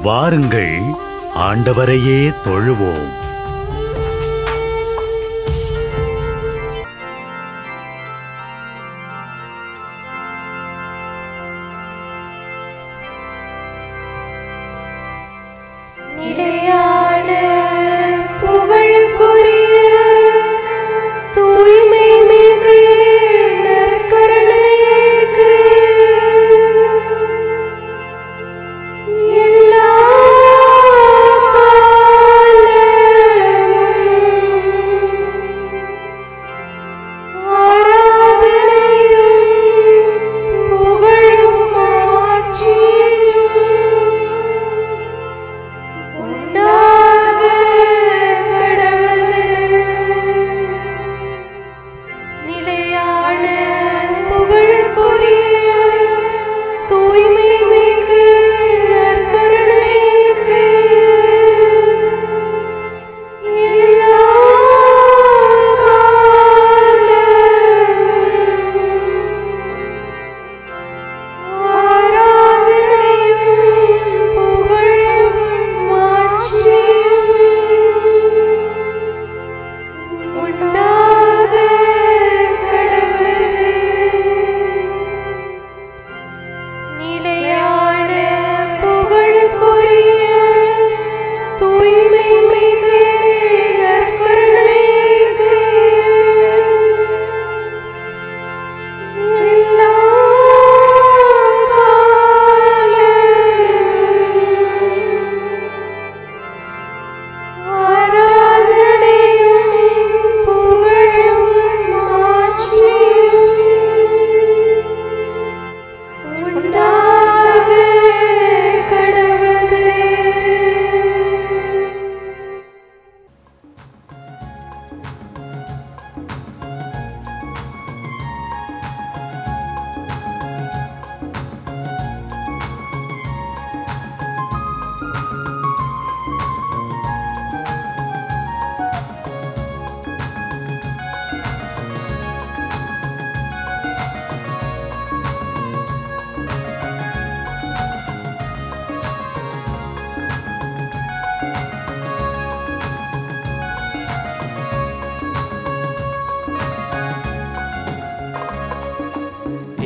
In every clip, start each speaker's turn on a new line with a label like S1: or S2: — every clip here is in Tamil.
S1: வாருங்கள், ஆண்டவரையே தொழுவோம்.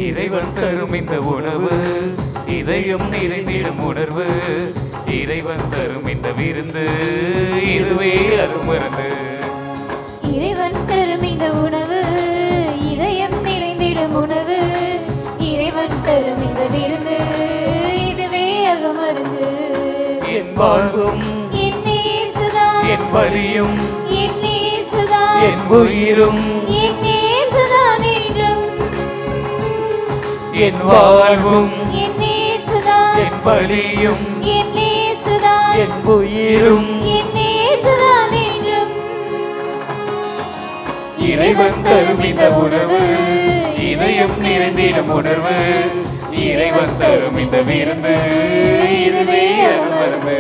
S2: இறைவன் தரும் இந்த உணவு இதயம் நிறைந்திடும் உணர்வு, இறைவன் தரும் இந்த விருந்து இதுவே அருமருந்து.
S3: இறைவன் தரும் இந்த உணவு இதயம் நிறைந்திடும் உணர்வு, இறைவன் தரும் இந்த விருந்து இதுவே அகமருந்து.
S2: என் வாழ்வும்
S3: என் இயேசுதான்,
S2: என் வலியும்
S3: என் இயேசுதான்,
S2: என் உயிரும்
S3: என் இயேசுதான் என்றும்.
S2: என் வாழ்வும்
S3: என் இயேசுதான்,
S2: என் வலியும்
S3: என் இயேசுதான்,
S2: என் உயிரும்
S3: என் இயேசுதான் என்றும்.
S2: இறைவன் தரும் இந்த உணவு இதயம் நிறைந்திடும் உணர்வு, இறைவன் தரும் இந்த விருந்து இதுவே அருமருந்து.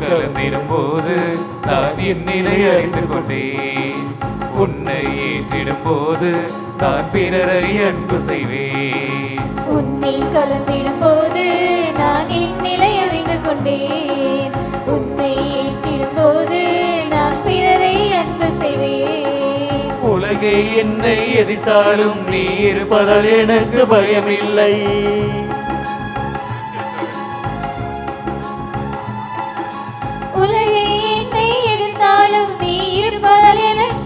S2: கலந்திடும் போது நான் என் நிலை அறிந்து கொண்டேன், உன்னை ஏற்றிடும் போது நான் பிறரை அன்பு செய்வேன்.
S3: உன்னில் கலந்திடும் போது நான் என் நிலை அறிந்து கொண்டேன், உன்னை ஏற்றிடும் போது நான் பிறரை அன்பு செய்வேன்.
S2: உலகை என்னை எதிர்த்தாலும் நீ இருப்பதால் எனக்கு பயமில்லை.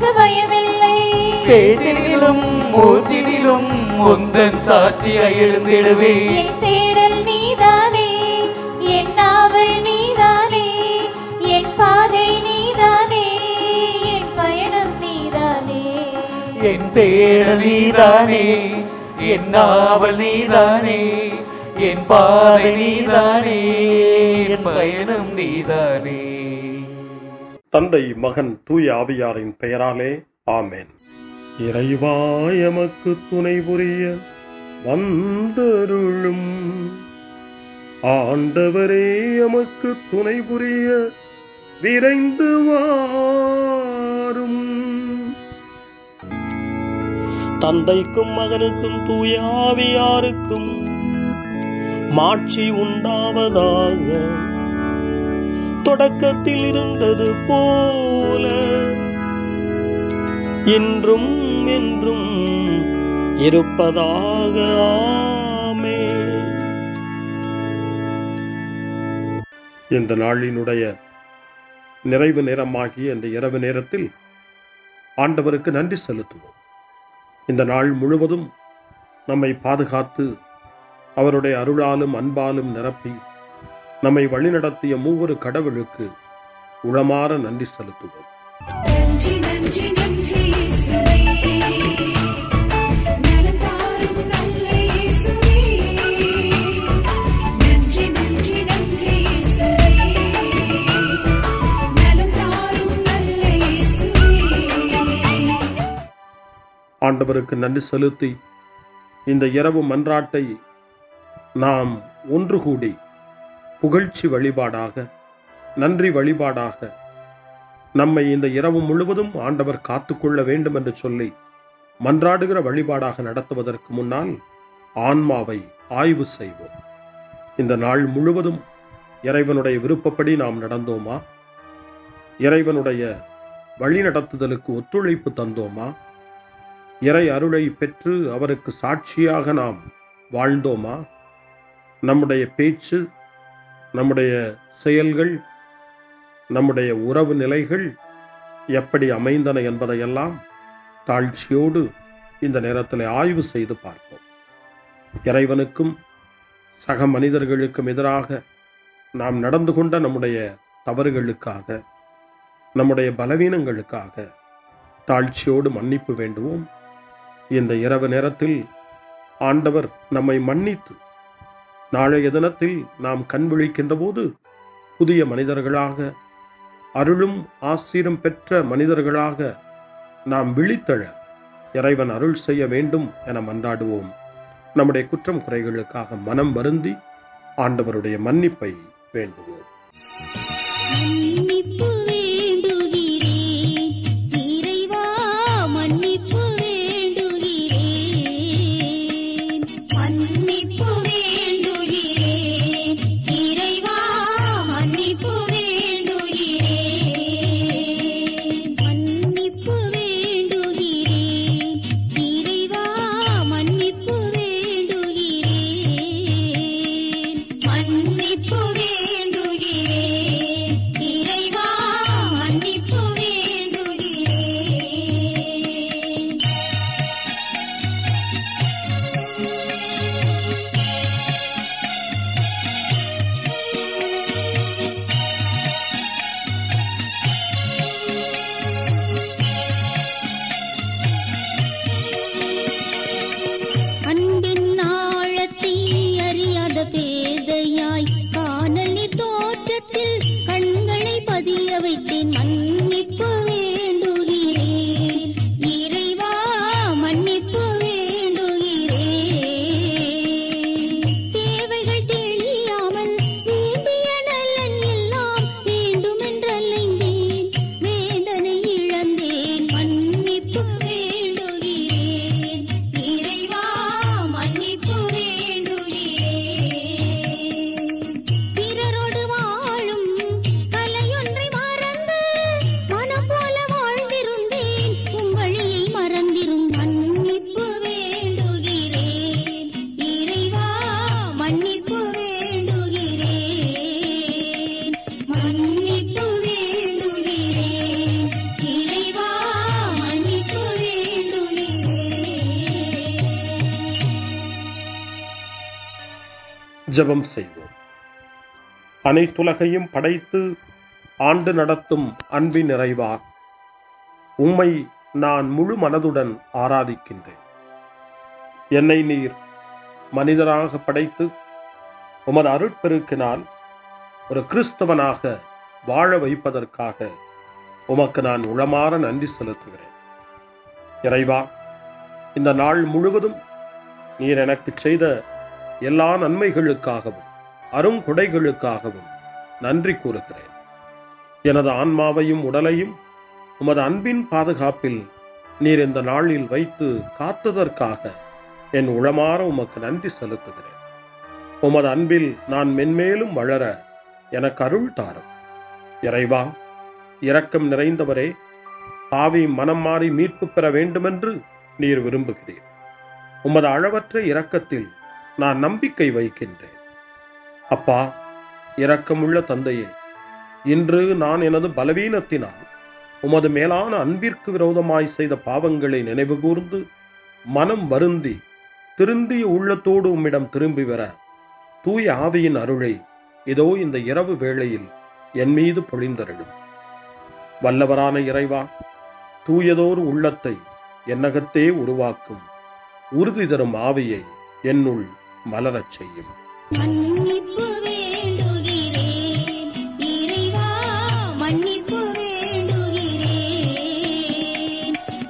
S3: எனக்கு பயமில்லை.
S2: பேச்சினிலும் மூச்சினிலும் உந்தன் சாட்சியாய் எழுந்திடுவேன்.
S3: என் தேடல் நீதானே, என் நாவல் நீதானே, என் பாதை நீதானே, என் பயணம் நீதானே.
S2: என் தேடல் நீதானே, என் நாவல் நீதானே, என் பாதை நீதானே, என் பயணம் நீதானே.
S4: தந்தை, மகன், தூய ஆவியாரின் பெயராலே ஆமென். இறைவா எமக்கு துணை புரிய வந்தருளும். ஆண்டவரே எமக்கு துணை புரிய விரைந்து வாரும்.
S5: தந்தைக்கும் மகனுக்கும் தூய ஆவியாருக்கும் மாட்சி உண்டாவதாக. தொடக்கத்தில் இருந்தது போல இன்றும் என்றும் இருப்பதாக. ஆமென்.
S4: இந்த நாளினுடைய நிறைவு நேரமாகிய இந்த இரவு நேரத்தில் ஆண்டவருக்கு நன்றி செலுத்துவோம். இந்த நாள் முழுவதும் நம்மை பாதுகாத்து அவருடைய அருளாலும் அன்பாலும் நிரப்பி நம்மை வழிநடத்திய மூவரு கடவுளுக்கு உளமாற நன்றி செலுத்துவோம்.
S6: நன்றி நன்றி நன்றி இயேசுவே, நலம் தாரும் நல்ல இயேசுவே. நன்றி நன்றி நன்றி இயேசுவே, நலம் தாரும் நல்ல இயேசுவே.
S4: ஆண்டவருக்கு நன்றி செலுத்தி இந்த இரவு மன்றாட்டை நாம் ஒன்று கூடி புகழ்ச்சி வழிபாடாக, நன்றி வழிபாடாக நம்மை இந்த இரவு முழுவதும் ஆண்டவர் காத்துக்கொள்ள வேண்டும் என்று சொல்லி மன்றாடுகிற வழிபாடாக நடத்துவதற்கு முன்னால் ஆன்மாவை ஆய்வு செய்வோம். இந்த நாள் முழுவதும் இறைவனுடைய விருப்பப்படி நாம் நடந்தோமா? இறைவனுடைய வழிநடத்துதலுக்கு ஒத்துழைப்பு தந்தோமா? இறை அருளை பெற்று அவருக்கு சாட்சியாக நாம் வாழ்ந்தோமா? நம்முடைய பேச்சு, நம்முடைய செயல்கள், நம்முடைய உறவு நிலைகள் எப்படி அமைந்தன என்பதையெல்லாம் தாழ்ச்சியோடு இந்த நேரத்தில் ஆய்வு செய்து பார்ப்போம். இறைவனுக்கும் சக மனிதர்களுக்கும் எதிராக நாம் நடந்து கொண்ட நம்முடைய தவறுகளுக்காக, நம்முடைய பலவீனங்களுக்காக தாழ்ச்சியோடு மன்னிப்பு வேண்டுவோம். இந்த இரவு நேரத்தில் ஆண்டவர் நம்மை மன்னித்து நாளைய தினத்தில் நாம் கண் விழிக்கின்ற போது புதிய மனிதர்களாக, அருளும் ஆசீரும் பெற்ற மனிதர்களாக நாம் விழித்தெழ இறைவன் அருள் செய்ய வேண்டும் என மன்றாடுவோம். நம்முடைய குற்றம் குறைகளுக்காக மனம் வருந்தி ஆண்டவருடைய மன்னிப்பை வேண்டுவோம்.
S6: மன்னிப்பு வேண்டுகிறேன் இறைவா, மன்னிப்பு வேண்டுகிறேன். மன்னிப்பு வேண்டுகிறேன் இறைவா, மன்னிப்பு வேண்டுகிறேன். மன்னிப்பு வேண்டுகிறேன் இறைவா, மன்னிப்பு வேண்டுகிறேன். மன்னிப்பு வேண்டுகிறேன் இறைவா,
S4: ஜெபம் செய்வோம். அனைத்துலகையும் படைத்து ஆண்டு நடத்தும் அன்பின் நிறைவா, உம்மை நான் முழு மனதுடன் ஆராதிக்கின்றேன். என்னை நீர் மனிதனாக படைத்து உமது அருட்பெருக்கினால் ஒரு கிறிஸ்தவனாக வாழ வைப்பதற்காக உமக்கு நான் உளமாற நன்றி செலுத்துகிறேன். இறைவா, இந்த நாள் முழுவதும் நீர் எனக்கு செய்த எல்லா நன்மைகளுக்காகவும் அருங்கொடைகளுக்காகவும் நன்றி கூறுகிறேன். எனது ஆன்மாவையும் உடலையும் உமது அன்பின் பாதுகாப்பில் நீர் இந்த நாளில் வைத்து காத்ததற்காக என் உளமாற உமக்கு நன்றி செலுத்துகிறேன். உமது அன்பில் நான் மென்மேலும் வளர எனக்கு அருள் தாரும். இறைவா, இரக்கம் நிறைந்தவரே, பாவி மனம் மாறி மீட்பு பெற வேண்டுமென்று நீர் விரும்புகிறீர். உமது அளவற்ற இரக்கத்தில் நான் நம்பிக்கை வைக்கின்றேன். அப்பா, இரக்கமுள்ள தந்தையே, இன்று நான் எனது பலவீனத்தினால் உமது மேலான அன்பிற்கு விரோதமாய் செய்த பாவங்களை நினைவு கூர்ந்து மனம் வருந்தி திருந்திய உள்ளத்தோடு உம்மிடம் திரும்பி வர தூய ஆவியின் அருளை இதோ இந்த இரவு வேளையில் என் மீது பொழிந்தருளும். வல்லவரான இறைவா, தூயதோர் உள்ளத்தை என்னகத்தே உருவாக்கும் உறுதி தரும் ஆவியை என்னுள் மலரச் செய்யும்.
S6: மன்னிப்பு வேண்டுகிறேன் இறைவா, மன்னிப்பு வேண்டுகிறேன்,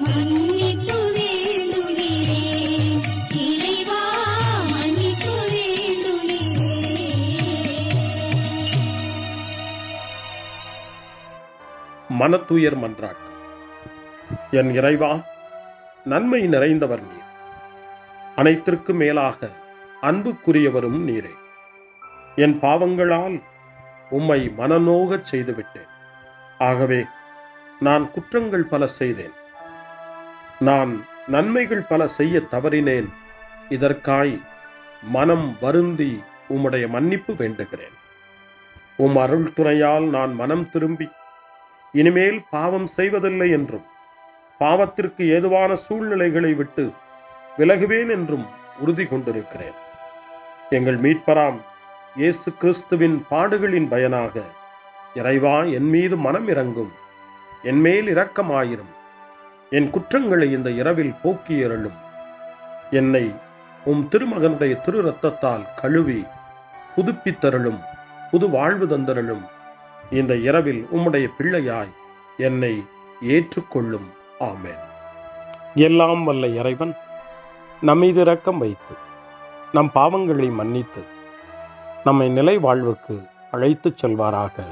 S6: மன்னிப்பு வேண்டுகிறேன் இறைவா, மன்னிப்பு வேண்டுகிறேன்.
S4: மனத்துயர் மன்றாட்டு. என் இறைவா, நன்மை நிறைந்தவர் நீர், அனைத்திற்கு மேலாக அன்புக்குரியவரும் நீரே. என் பாவங்களால் உம்மை மனநோகச் செய்துவிட்டேன். ஆகவே நான் குற்றங்கள் பல செய்தேன். நான் நன்மைகள் பல செய்ய தவறினேன். இதற்காய் மனம் வருந்தி உம்முடைய மன்னிப்பு வேண்டுகிறேன். உம் அருள் துணையால் நான் மனம் திரும்பி இனிமேல் பாவம் செய்வதில்லை என்றும் பாவத்திற்கு ஏதுவான சூழ்நிலைகளை விட்டு விலகுவேன் என்றும் உறுதி கொண்டிருக்கிறேன். எங்கள் மீட்பராம் இயேசு கிறிஸ்துவின் பாடுகளின் பயனாக இறைவா, என் மீது மனம் இறங்கும், என் மேல் இரக்கமாயிரும். என் குற்றங்களை இந்த இரவில் போக்கியருளும். என்னை உம் திருமகனுடைய திரு இரத்தத்தால் கழுவி புதுப்பித்தருளும், புது வாழ்வு தந்தருளும். இந்த இரவில் உம்முடைய பிள்ளையாய் என்னை ஏற்றுக்கொள்ளும். ஆமென். எல்லாம் வல்ல இறைவன் நம்மீது இரக்கம் வைத்து நம் பாவங்களை மன்னித்து நம்மை நிலை வாழ்வுக்கு அழைத்துச் செல்வாராக.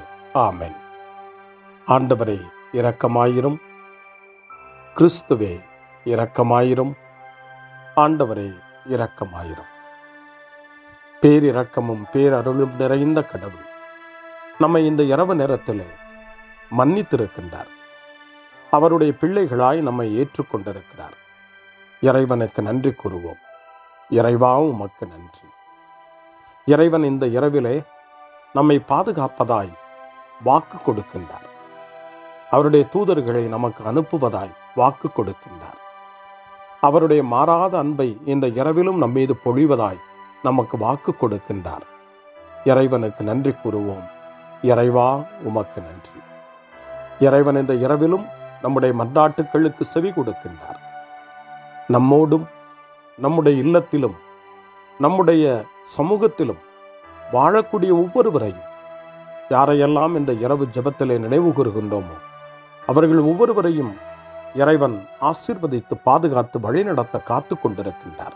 S4: ஆமென். ஆண்டவரே இரக்கமாயிரும். கிறிஸ்துவே இரக்கமாயிரும். ஆண்டவரே இரக்கமாயிரும். பேரிரக்கமும் பேரருளும் நிறைந்த கடவுள் நம்மை இந்த இரவு நேரத்திலே மன்னித்திருக்கின்றார். அவருடைய பிள்ளைகளாய் நம்மை ஏற்றுக்கொண்டிருக்கிறார். இறைவனுக்கு நன்றி கூறுவோம். இறைவா, உமக்கு நன்றி. இறைவன் இந்த இரவிலே நம்மை பாதுகாப்பதாய் வாக்கு கொடுக்கின்றார். அவருடைய தூதர்களை நமக்கு அனுப்புவதாய் வாக்கு கொடுக்கின்றார். அவருடைய மாறாத அன்பை இந்த இரவிலும் நம்மீது பொழிவதாய் நமக்கு வாக்கு கொடுக்கின்றார். இறைவனுக்கு நன்றி கூறுவோம். இறைவா, உமக்கு நன்றி. இறைவன் இந்த இரவிலும் நம்முடைய மன்றாட்டுக்களுக்கு செவி கொடுக்கின்றார். நம்மோடும் நம்முடைய இல்லத்திலும் நம்முடைய சமூகத்திலும் வாழக்கூடிய ஒவ்வொருவரையும், யாரையெல்லாம் இந்த இரவு ஜெபத்திலே நினைவு கூறுகின்றோமோ அவர்கள் ஒவ்வொருவரையும் இறைவன் ஆசீர்வதித்து பாதுகாத்து வழிநடத்த காத்து கொண்டிருக்கின்றார்.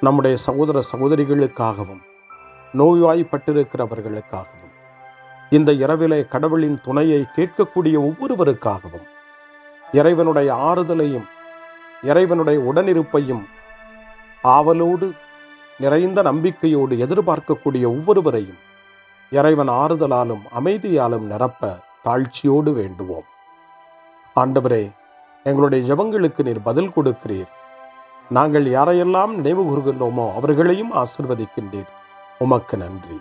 S4: நம்முடைய சகோதர சகோதரிகளுக்காகவும் நோய்வாய்ப்பட்டிருக்கிறவர்களுக்காகவும் இந்த இரவிலே கடவுளின் துணையை கேட்கக்கூடிய ஒவ்வொருவருக்காகவும் இறைவனுடைய ஆறுதலையும் இறைவனுடைய உடனிருப்பையும் ஆவலோடு நிறைந்த நம்பிக்கையோடு எதிர்பார்க்கக்கூடிய ஒவ்வொருவரையும் இறைவன் ஆறுதலாலும் அமைதியாலும் நிரப்ப தாழ்ச்சியோடு வேண்டுவோம். ஆண்டவரே, எங்களுடைய ஜெபங்களுக்கு நீர் பதில் கொடுக்கிறீர். நாங்கள் யாரையெல்லாம் நினைவு கூறுகின்றோமோ அவர்களையும் ஆசீர்வதிக்கின்றீர். உமக்கு நன்றி.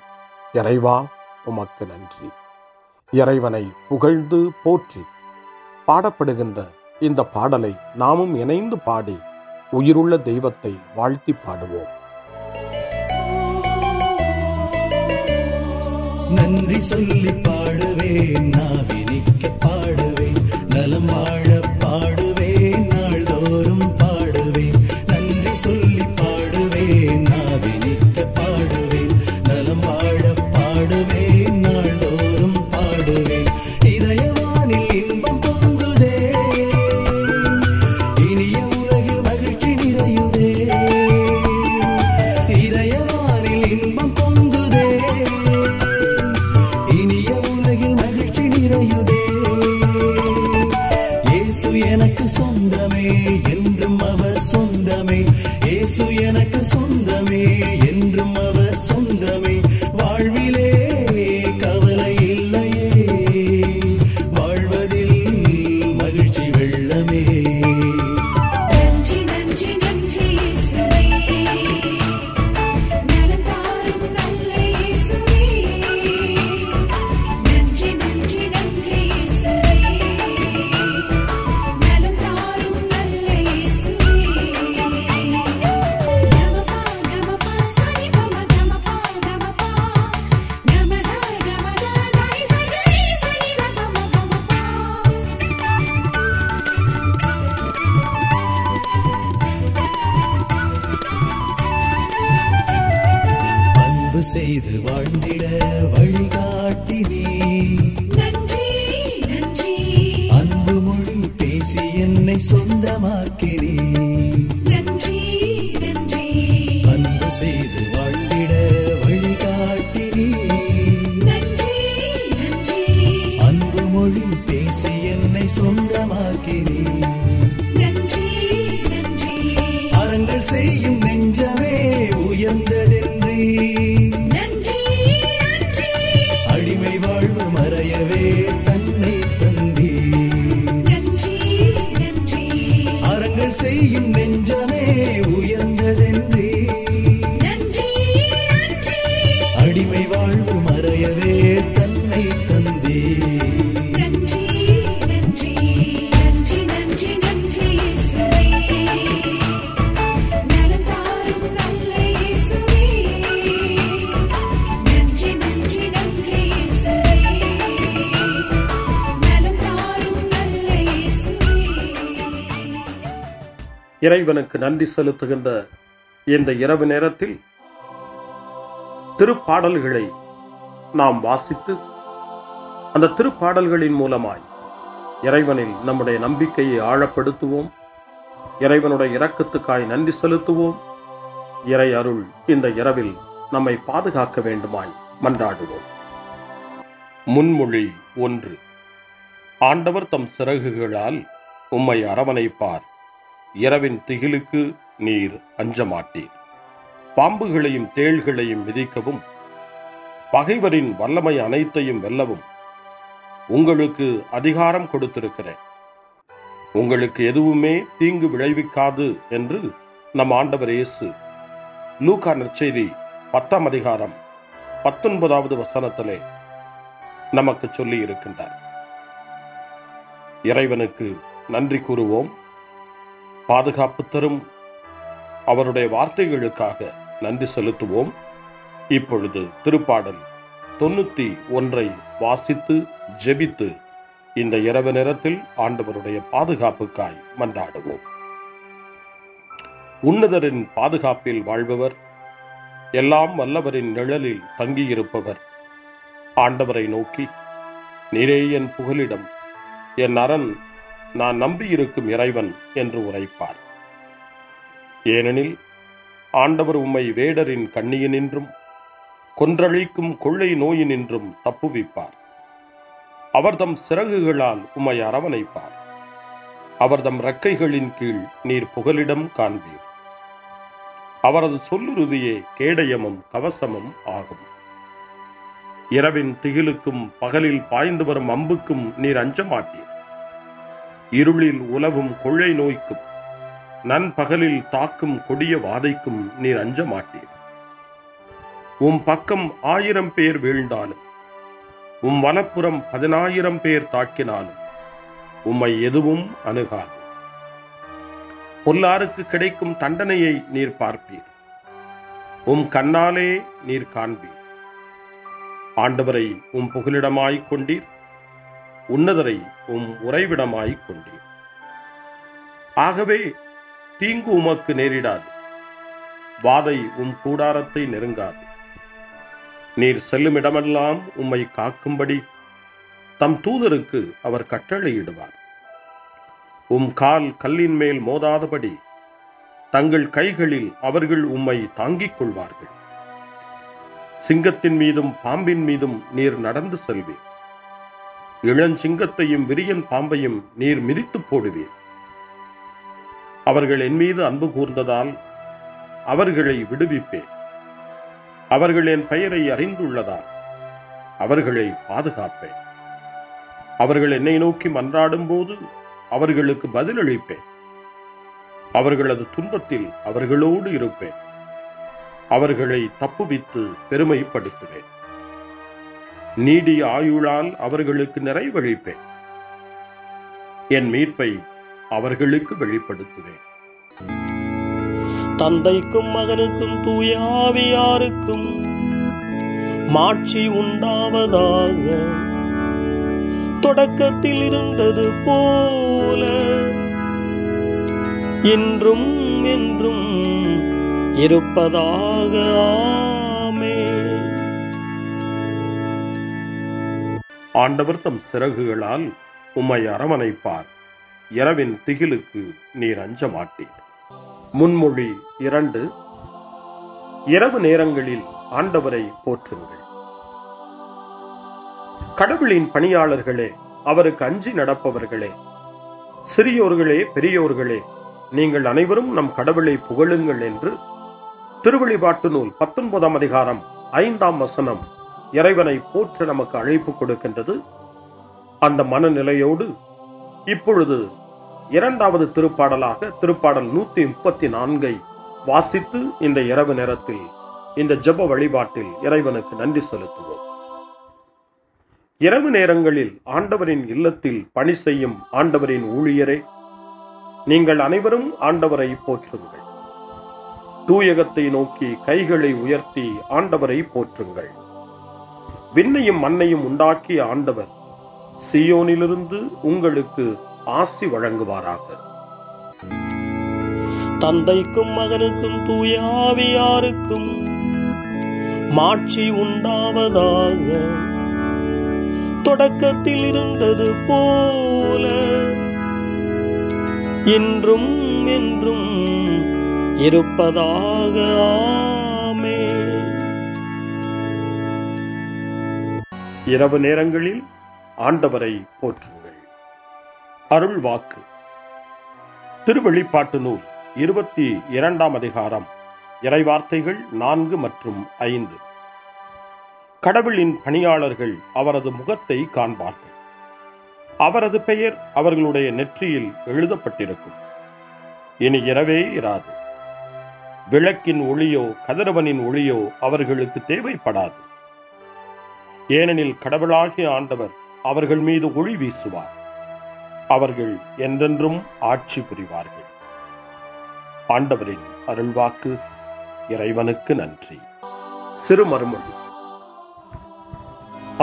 S4: இறைவா, உமக்கு நன்றி. இறைவனை புகழ்ந்து போற்றி பாடப்படுகின்ற இந்த பாடலை நாமும் இணைந்து பாடி உயிருள்ள தெய்வத்தை வாழ்த்தி பாடுவோம்.
S7: நன்றி சொல்லி பாடுவேன், நாவினிக்க பாடுவேன், நலம் வாழ பாடுவேன், நாள்தோறும் பாடுவேன். நன்றி சொல்லி பாடுவேன், நாவினிக்க பாடுவேன், நலம் வாழ பாடுவேன், நாள்தோறும் பாடுவேன். இதயவானில் இன்பம் பொங்குதே, இனிய உலகில் மகிழ்ச்சி நிறையுதே. இதயவானில் இன்பம் பொங்குதே, இனிய உலகில் மகிழ்ச்சி நிறையுதே. இயேசு எனக்கு சொந்தமே, என்றும் அவர் சொந்தமே. இயேசு எனக்கு சொந்தமே, என்றும் அவர் சொந்தமே. வாழ்விலே கவலை இல்லையே, வாழ்வதில் மகிழ்ச்சி வெள்ளமே.
S6: நன்றி நன்றி நன்றி இயேசுவே, நலம் தாரும் நல்ல இயேசுவே. நன்றி நன்றி நன்றி இயேசுவே, நலம் தாரும் நல்ல இயேசுவே. கமபா கமபா சரி கம கமபா கமபா, கமதா கமதா தாய் சரி சரி கம கமபா.
S7: அன்பு செய்து வாழ்ந்திட வழிகாட்டினே,
S6: நன்றி நன்றி
S7: அன்பு மொழி பேசி என்னை சொந்தமாக்கினே.
S6: நன்றி நன்றி
S7: அன்பு செய்து வாழ்ந்திட வழிகாட்டினே,
S6: நன்றி நன்றி
S7: அன்பு மொழி பேசி என்னை சொந்தமாக்கினே.
S6: நன்றி நன்றி
S7: அறங்கள் செய்யும் நெஞ்சமே உயர்ந்ததென்றே,
S6: நன்றி நன்றி
S7: அடிமை வாழ்வு மறையவே தன்னை தந்தே.
S6: நன்றி நன்றி
S7: அறங்கள் செய்யும் நெஞ்சமே உயர்ந்ததென்றே,
S6: நன்றி நன்றி
S7: அடிமை வாழ்வு மறையவே தன்னை தந்தே.
S6: நன்றி நன்றி நன்றி நன்றி நன்றி இயேசுவே, நலம் தாரும் நல்ல இயேசுவே. நன்றி நன்றி நன்றி இயேசுவே, நலம் தாரும் நல்ல இயேசுவே.
S4: இறைவனுக்கு நன்றி செலுத்துகின்ற இந்த இரவு நேரத்தில் திருப்பாடல்களை நாம் வாசித்து அந்த திருப்பாடல்களின் மூலமாய் இறைவனில் நம்முடைய நம்பிக்கையை ஆழப்படுத்துவோம். இறைவனுடைய இரக்கத்துக்காய் நன்றி செலுத்துவோம். இறை அருள் இந்த இரவில் நம்மை பாதுகாக்க வேண்டுமாய் மன்றாடுவோம். முன்மொழி 1. ஆண்டவர் தம் சிறகுகளால் உம்மை அரவணைப்பார், இரவின் திகிலுக்கு நீர் அஞ்சமாட்டீர். பாம்புகளையும் தேள்களையும் மிதிக்கவும் பகைவரின் வல்லமை அனைத்தையும் வெல்லவும் உங்களுக்கு அதிகாரம் கொடுத்திருக்கிறேன். உங்களுக்கு எதுவுமே தீங்கு விளைவிக்காது என்று நம் ஆண்டவர் இயேசு லூக்கா நற்செய்தி 10ஆம் அதிகாரம் 19வது வசனத்திலே நமக்கு சொல்லி இருக்கின்றார். இறைவனுக்கு நன்றி கூறுவோம். பாதுகாப்பு தரும் அவருடைய வார்த்தைகளுக்காக நன்றி செலுத்துவோம். இப்பொழுது திருப்பாடல் 91 வாசித்து ஜெபித்து இந்த இரவு நேரத்தில் ஆண்டவருடைய பாதுகாப்புக்காய் மன்றாடுவோம். உன்னதரின் பாதுகாப்பில் வாழ்பவர், எல்லாம் வல்லவரின் நிழலில் தங்கியிருப்பவர் ஆண்டவரை நோக்கி, நீரே என் புகலிடம், என் அரண், நான் நம்பியிருக்கும் இறைவன் என்று உரைப்பார். ஏனெனில் ஆண்டவர் உம்மை வேடரின் கண்ணியினின்றும் கொன்றழிக்கும் கொள்ளை நோயினின்றும் தப்புவிப்பார். அவர் தம் சிறகுகளால் உம்மை அரவணைப்பார். அவர் தம் இறக்கைகளின் கீழ் நீர் புகலிடம் காண்பீர். அவரது சொல்லுறுதியே கேடயமும் கவசமும் ஆகும். இரவின் திகிலுக்கும் பகலில் பாய்ந்து வரும் அம்புக்கும் நீர் அஞ்ச மாட்டீர். இருளில் உலவும் கொள்ளை நோய்க்கும் நண்பகலில் தாக்கும் கொடிய வாதைக்கும் நீர் அஞ்ச மாட்டீர். உம் பக்கம் 1000 பேர் வீழ்ந்தாலும், உம் வலப்புறம் 10,000 பேர் தாக்கினாலும் உம்மை எதுவும் அணுகாது. பொல்லாருக்கு கிடைக்கும் தண்டனையை நீர் பார்ப்பீர். உம் கண்ணாலே நீர் காண்பீர். ஆண்டவரை உம் புகலிடமாய்க் கொண்டீர், உன்னதரை உம் உறைவிடமாய்க் கொண்டீர். ஆகவே தீங்கு உமக்கு நேரிடாது, வாதை உம் கூடாரத்தை நெருங்காது. நீர் செல்லும் இடமெல்லாம் உம்மை காக்கும்படி தம் தூதருக்கு அவர் கட்டளையிடுவார். உம் கால் கல்லின் மேல் மோதாதபடி தங்கள் கைகளில் அவர்கள் உம்மை தாங்கிக் கொள்வார்கள். சிங்கத்தின் மீதும் பாம்பின் மீதும் நீர் நடந்து செல்வீர். இளஞ்சிங்கத்தையும் விரியன் பாம்பையும் நீர் மிதித்து போடுவீர். அவர்கள் என் மீது அன்பு கூர்ந்ததால் அவர்களை விடுவிப்பேன். அவர்கள் என் பெயரை அறிந்துள்ளதால் அவர்களை பாதுகாப்பேன். அவர்கள் என்னை நோக்கி மன்றாடும் போது அவர்களுக்கு பதிலளிப்பேன். அவர்களது துன்பத்தில் அவர்களோடு இருப்பேன். அவர்களை தப்புவித்து பெருமைப்படுத்துவேன். நீடிய ஆயுளால் அவர்களுக்கு நிறைவளிப்பேன். என் மீட்பை அவர்களுக்கு வெளிப்படுத்துவேன்.
S5: தந்தைக்கும் மகனுக்கும் தூய ஆவியாருக்கும் மாட்சி உண்டாவதாக. தொடக்கத்தில் இருந்தது போல இன்றும் என்றும் இருப்பதாக. ஆமென்.
S4: ஆண்டவர் தம் சிறகுகளால் உம்மை அரவணைப்பார். இரவின் திகிலுக்கு நீர் அஞ்ச மாட்டீர். முன்மொழி 2. இரவு நேரங்களில் ஆண்டவரை போற்றுங்கள். கடவுளின் பணியாளர்களே, அவருக்கு அஞ்சி நடப்பவர்களே, சிறியோர்களே பெரியோர்களே, நீங்கள் அனைவரும் நம் கடவுளை புகழுங்கள் என்று திருவெளிப்பாட்டு நூல் 19ஆம் அதிகாரம் 5ஆம் வசனம் இறைவனை போற்ற நமக்கு அழைப்பு கொடுக்கின்றது. அந்த மனநிலையோடு இப்பொழுது 2வது திருப்பாடலாக திருப்பாடல் 134 வாசித்து இந்த இரவு நேரத்தில் இந்த ஜெப வழிபாட்டில் இறைவனுக்கு நன்றி செலுத்துவோம். இரவு நேரங்களில் ஆண்டவரின் இல்லத்தில் பணி செய்யும் ஆண்டவரின் ஊழியரே, நீங்கள் அனைவரும் ஆண்டவரை போற்றுங்கள். தூயகத்தை நோக்கி கைகளை உயர்த்தி ஆண்டவரை போற்றுங்கள். விண்ணையும் மண்ணையும் உண்டாக்கிய ஆண்டவர் சீயோனிலிருந்து உங்களுக்கு ஆசி வழங்குவாராக.
S5: தந்தைக்கும் மகனுக்கும் தூய ஆவியாருக்கும் மாட்சி உண்டாவதாக. தொடக்கத்தில் இருந்தது போல இன்றும் என்றும் இருப்பதாக. ஆமென்.
S4: இரவு நேரங்களில் ஆண்டவரை போற்றுங்கள். அருள் வாக்கு. திருவெளிப்பாட்டு நூல் 22ஆம் அதிகாரம் இறைவார்த்தைகள் 4 மற்றும் 5. கடவுளின் பணியாளர்கள் அவரது முகத்தை காண்பார்கள். அவரது பெயர் அவர்களுடைய நெற்றியில் எழுதப்பட்டிருக்கும். இனி இரவே இராது. விளக்கின் ஒளியோ கதிரவனின் ஒளியோ அவர்களுக்கு தேவைப்படாது. ஏனெனில் கடவுளாகிய ஆண்டவர் அவர்கள் மீது ஒளி வீசுவார். அவர்கள் என்றென்றும் ஆட்சி புரிவார்கள். ஆண்டவரின் அருள்வாக்கு. இறைவனுக்கு நன்றி. சிறு மறுமொழி.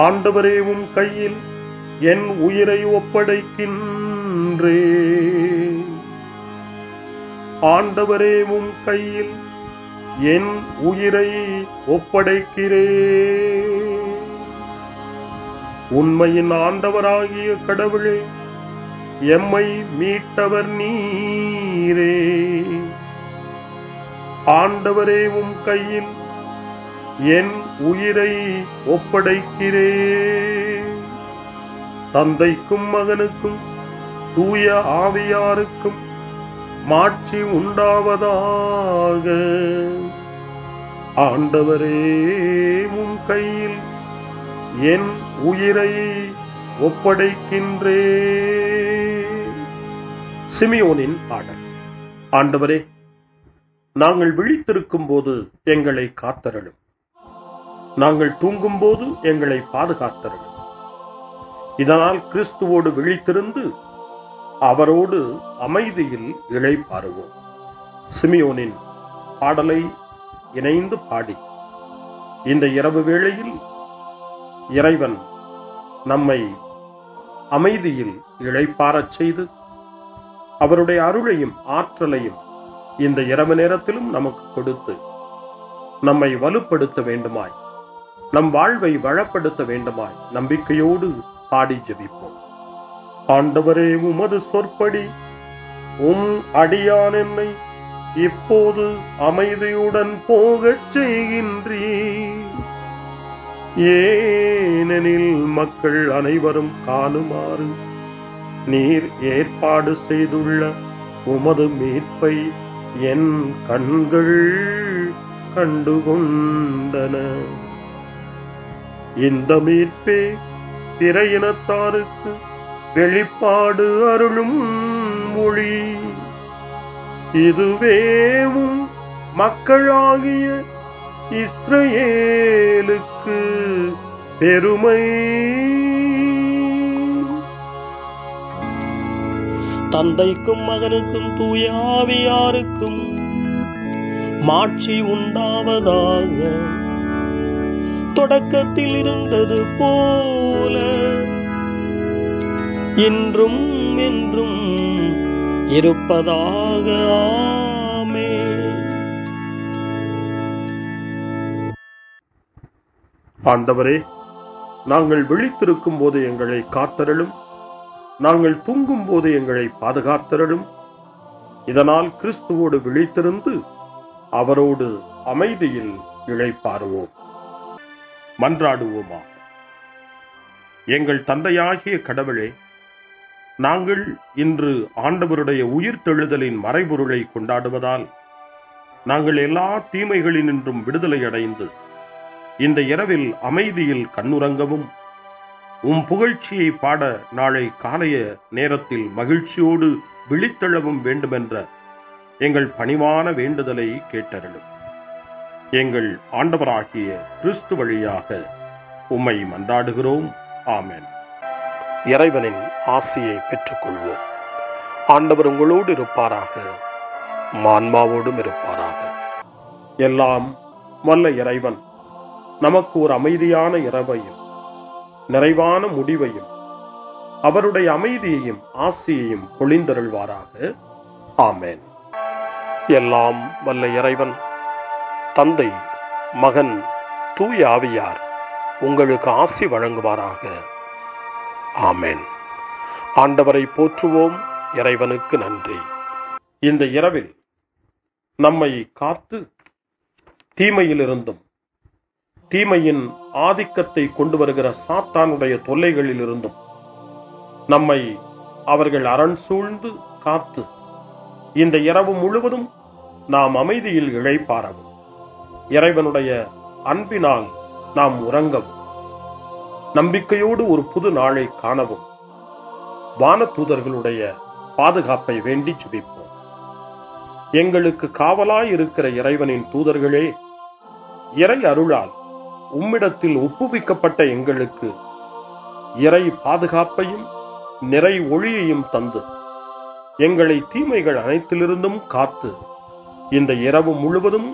S4: ஆண்டவரே, உம் கையில் என் உயிரை ஒப்படைக்கின்றேன். ஆண்டவரே, உம் கையில் என் உயிரை ஒப்படைக்கிறேன். உண்மையின் ஆண்டவராகிய கடவுளே, எம்மை மீட்டவர் நீரே. ஆண்டவரே, உம் கையில் என் உயிரை ஒப்படைக்கிறேன். தந்தைக்கும் மகனுக்கும் தூய ஆவியாருக்கும் மாட்சி உண்டாவதாக. ஆண்டவரே, உம் கையில் என் உயிரை ஒப்படைக்கின்றேன். சிமியோனின் பாடல். ஆண்டவரே, நாங்கள் விழித்திருக்கும் போது எங்களை காத்தருளும். நாங்கள் தூங்கும் போது எங்களை பாதுகாத்தருளும். இதனால் கிறிஸ்துவோடு விழித்திருந்து அவரோடு அமைதியில் இளைப்பாறுவோம். சிமியோனின் பாடலை இணைந்து பாடி இந்த இரவு வேளையில் இறைவன் நம்மை அமைதியில் இளைப்பாறச் செய்து அவருடைய அருளையும் ஆற்றலையும் இந்த இரவு நேரத்திலும் நமக்கு கொடுத்து நம்மை வலுப்படுத்த வேண்டுமாய், நம் வாழ்வை வளப்படுத்த வேண்டுமாய் நம்பிக்கையோடு பாடி ஜெபிப்போம். ஆண்டவரே, உமது சொற்படி உம் அடியான் என்னை இப்போது அமைதியுடன் போகச் செய்கின்றீர். ஏனெனில் மக்கள் அனைவரும் காணுமாறு நீர் ஏற்பாடு செய்துள்ள உமது மீட்பை என் கண்கள் கண்டுகொண்டன. இந்த மீட்பே பிற இனத்தாருக்கு வெளிப்பாடு அருளும் மொழி. இதுவேவும் மக்களாகிய இஸ்ரவேலுக்கு பெருமை.
S5: தந்தைக்கும் மகனுக்கும் தூய ஆவியாருக்கும் மாட்சி உண்டாவதாக. தொடக்கத்தில் இருந்தது போல இன்றும் என்றும் இருப்பதாக. ஆமென்.
S4: ஆண்டவரே, நாங்கள் விழித்திருக்கும் போது எங்களை காத்தருளும், நாங்கள் தூங்கும் போது எங்களை பாதுகாத்தருளும். இதனால் கிறிஸ்துவோடு விழித்திருந்து அவரோடு அமைதியில் இளைப்பாறுவோம். மன்றாடுவோமா. எங்கள் தந்தையாகிய கடவுளே, நாங்கள் இன்று ஆண்டவருடைய உயிர்த்தெழுதலின் மறைபொருளை கொண்டாடுவதால் நாங்கள் எல்லா தீமைகளினின்றும் விடுதலை அடைந்து இந்த இரவில் அமைதியில் கண்ணுறங்கவும் உம் புகழ்ச்சியை பாட நாளை காலைய நேரத்தில் மகிழ்ச்சியோடு விழித்தெழவும் வேண்டுமென்ற எங்கள் பணிவான வேண்டுதலை கேட்டருளும். எங்கள் ஆண்டவராகிய கிறிஸ்து வழியாக உம்மை மன்றாடுகிறோம். ஆமென்.
S8: இறைவனின் ஆசியை பெற்றுக்கொள்வோம். ஆண்டவர் உங்களோடு இருப்பாராக, ஆன்மாவோடும் இருப்பாராக.
S4: எல்லாம் வல்ல இறைவன் நமக்கு ஒரு அமைதியான இரவையும் நிறைவான முடிவையும் அவருடைய அமைதியையும் ஆசியையும் பொழிந்தருள்வாராக. ஆமென்.
S8: எல்லாம் வல்ல இறைவன் தந்தை, மகன், தூய ஆவியார் உங்களுக்கு ஆசி வழங்குவாராக. ஆமென். ஆண்டவரை போற்றுவோம். இறைவனுக்கு நன்றி.
S4: இந்த இரவில் நம்மை காத்து தீமையிலிருந்தும் தீமையின் ஆதிக்கத்தை கொண்டு வருகிற சாத்தானுடைய தொல்லைகளில் இருந்தும் நம்மை அவர்கள் அரண் சூழ்ந்து காத்து இந்த இரவு முழுவதும் நாம் அமைதியில் இளைப்பாறவும், இறைவனுடைய அன்பினால் நாம் உறங்கவும், நம்பிக்கையோடு ஒரு புது நாளை காணவும் வானதூதர்களுடைய பாதுகாப்பை வேண்டி ஜெபிப்போம். எங்களுக்கு காவலாய் இருக்கிற இறைவனின் தூதர்களே, இறை அருளால் உம்மிடத்தில் ஒப்புவிக்கப்பட்ட எங்களுக்கு இறை பாதுகாப்பையும் நிறை ஒளியையும் தந்து எங்களை தீமைகள் அனைத்திலிருந்தும் காத்து இந்த இரவு முழுவதும்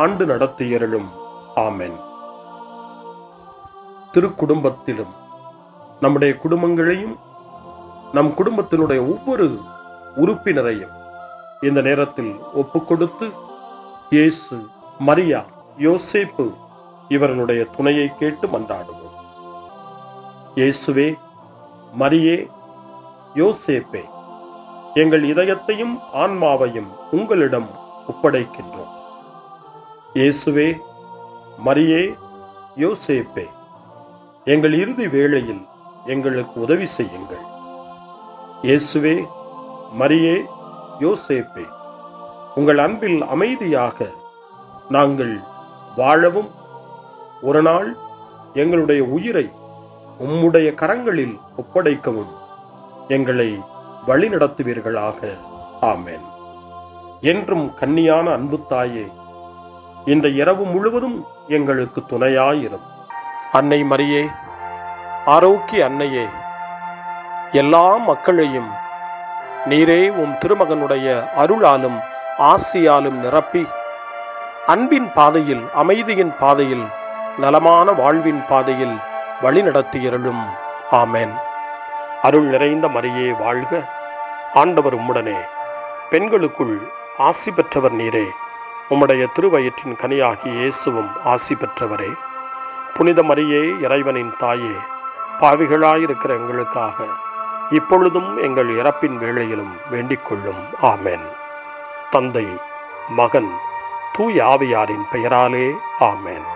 S4: ஆண்டு நடத்தியருளும். ஆமென். திருக்குடும்பத்திலும் நம்முடைய குடும்பங்களையும் நம் குடும்பத்தினுடைய ஒவ்வொரு உறுப்பினரையும் இந்த நேரத்தில் ஒப்புக்கொடுத்து இயேசு, மரியா, யோசேப்பு இவர்களுடைய துணையை கேட்டு மன்றாடுவோம். இயேசுவே, மரியே, யோசேப்பே, எங்கள் இதயத்தையும் ஆன்மாவையும் உங்களிடம் ஒப்படைக்கின்றோம். இயேசுவே, மரியே, யோசேப்பே, எங்கள் இறுதி வேளையில் எங்களுக்கு உதவி செய்யுங்கள். இயேசுவே, மரியே, யோசேப்பே, உங்கள் அன்பில் அமைதியாக நாங்கள் வாழவும் ஒரு நாள் எங்களுடைய உயிரை உம்முடைய கரங்களில் ஒப்படைக்கவும் எங்களை வழிநடத்துவீர்களாக. ஆமென். என்றும் கன்னியான அன்பு தாயே, இந்த இரவு முழுவதும் எங்களுக்கு துணையாயிரும்.
S8: அன்னை மரியே, ஆரோக்கிய அன்னையே, எல்லா மக்களையும் நீரே உம் திருமகனுடைய அருளாலும் ஆசியாலும் நிரப்பி அன்பின் பாதையில், அமைதியின் பாதையில், நலமான வாழ்வின் பாதையில் வழிநடத்தியருளும். ஆமென். அருள் நிறைந்த மரியே வாழ்க, ஆண்டவர் உம்முடனே, பெண்களுக்குள் ஆசி பெற்றவர் நீரே, உம்முடைய திருவயிற்றின் கனியாகிய இயேசுவும் ஆசி பெற்றவரே. புனித மரியே, இறைவனின் தாயே, பாவிகளாயிருக்கிற எங்களுக்காக இப்பொழுதும் எங்கள் இறப்பின் வேளையிலும் வேண்டிக் கொள்ளும். ஆமென். தந்தை, மகன், தூய ஆவியாரின் பெயராலே. ஆமென்.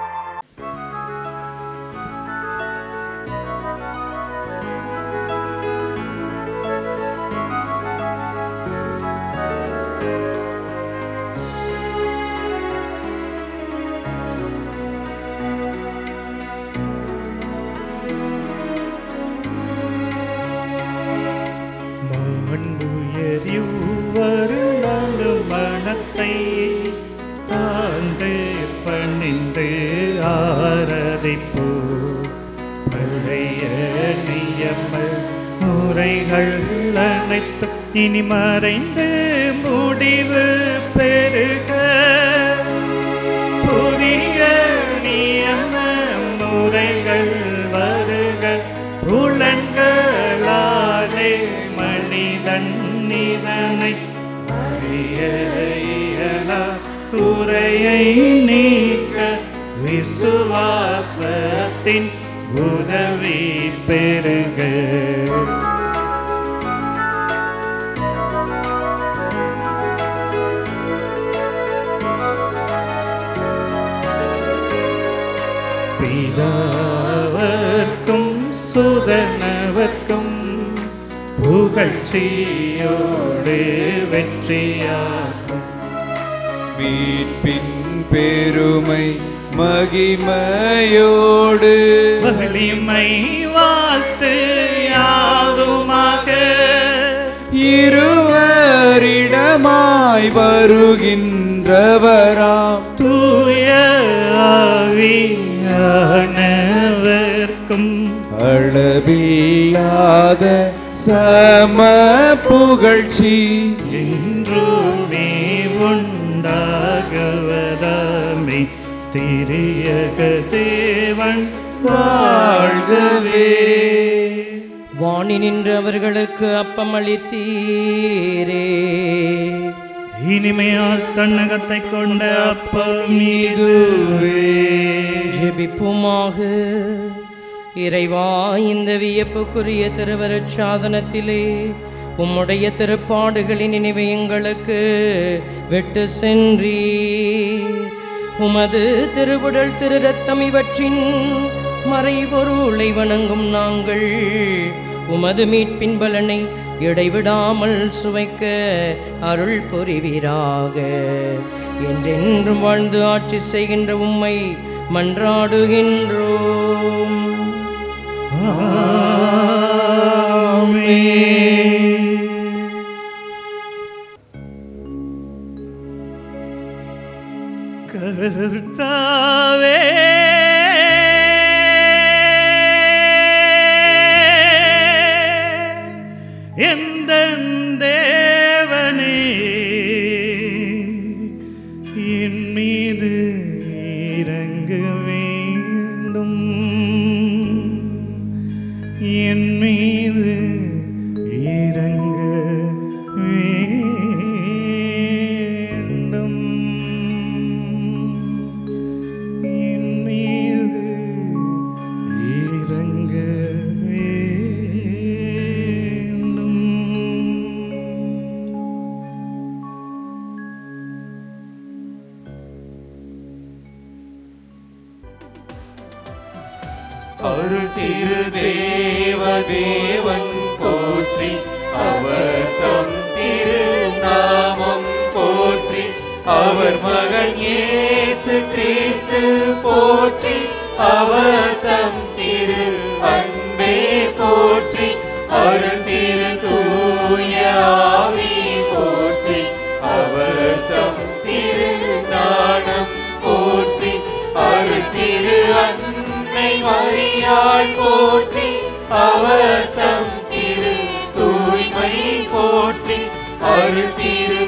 S2: மனத்தை தாழ்ந்து பணிந்து ஆராதிப்போ, பழைய நியம முறைகள் அனைத்து இனி மறைந்து முடிவு பெருக, புதிய நியம முறைகள் வருக, புலன்களாலே மனிதன் இதனை குறையை நீக்க விசுவாசத்தின் உதவி பெருக. பிதாவர்க்கும் சுதனவர்க்கும் புகழ்ச்சியோடு வெற்றியாகும்,
S9: மீட்பின் பெருமை மகிமையோடு
S2: வலிமை வாழ்த்து யாதுமாக,
S9: இருவரிடமாய் வருகின்றவராம்
S2: தூய ஆவியானவர்க்கும்
S9: அளவில்லாத சம புகழ்ச்சி
S2: என்றுமே உண்டாகுவதாமே. திரியக தேவன் வாழ்கவே.
S10: வாணி நின்று அவர்களுக்கு அப்பம் அளித்தீரே,
S2: இனிமையால் தன்னகத்தை கொண்ட அப்பம் இதுவே.
S10: ஜெபிப்புமாக. இறைவா, இந்த வியப்புக்குரிய திருவருட் சாதனத்திலே உம்முடைய திருப்பாடுகளின் நினைவை எங்களுக்கு விட்டு சென்றீர். உமது திருவுடல் திரு ரத்தம் இவற்றின் மறைபொருளை வணங்கும் நாங்கள் உமது மீட்பின் பலனை இடைவிடாமல் சுவைக்க அருள் புரிவீராக. என்றென்றும் வாழ்ந்து ஆட்சி செய்கின்ற உம்மை மன்றாடுகின்றோம்.
S2: கர்த்தாவே, எந்தன் தேவனே, என் மீது இறங்க வேண்டும், என் மீது இறங்க வேண்டும், என் மீது இறங்க வேண்டும்.
S11: அருள் திரு தேவ தேவன் போற்றி, அவர் தம் திரு நாமம் போற்றி, அவர் மகன் இயேசு கிறிஸ்து போற்றி, அவர் தம் திரு அன்பே போற்றி, அருள் திரு தூய ஆவி போற்றி, அவர் தம் திரு ஞானம் போற்றி, அருள் திரு அன்னை மரியாள் போற்றி, அவர் தம் திரு தூய்மை போற்றி, அருள் திரு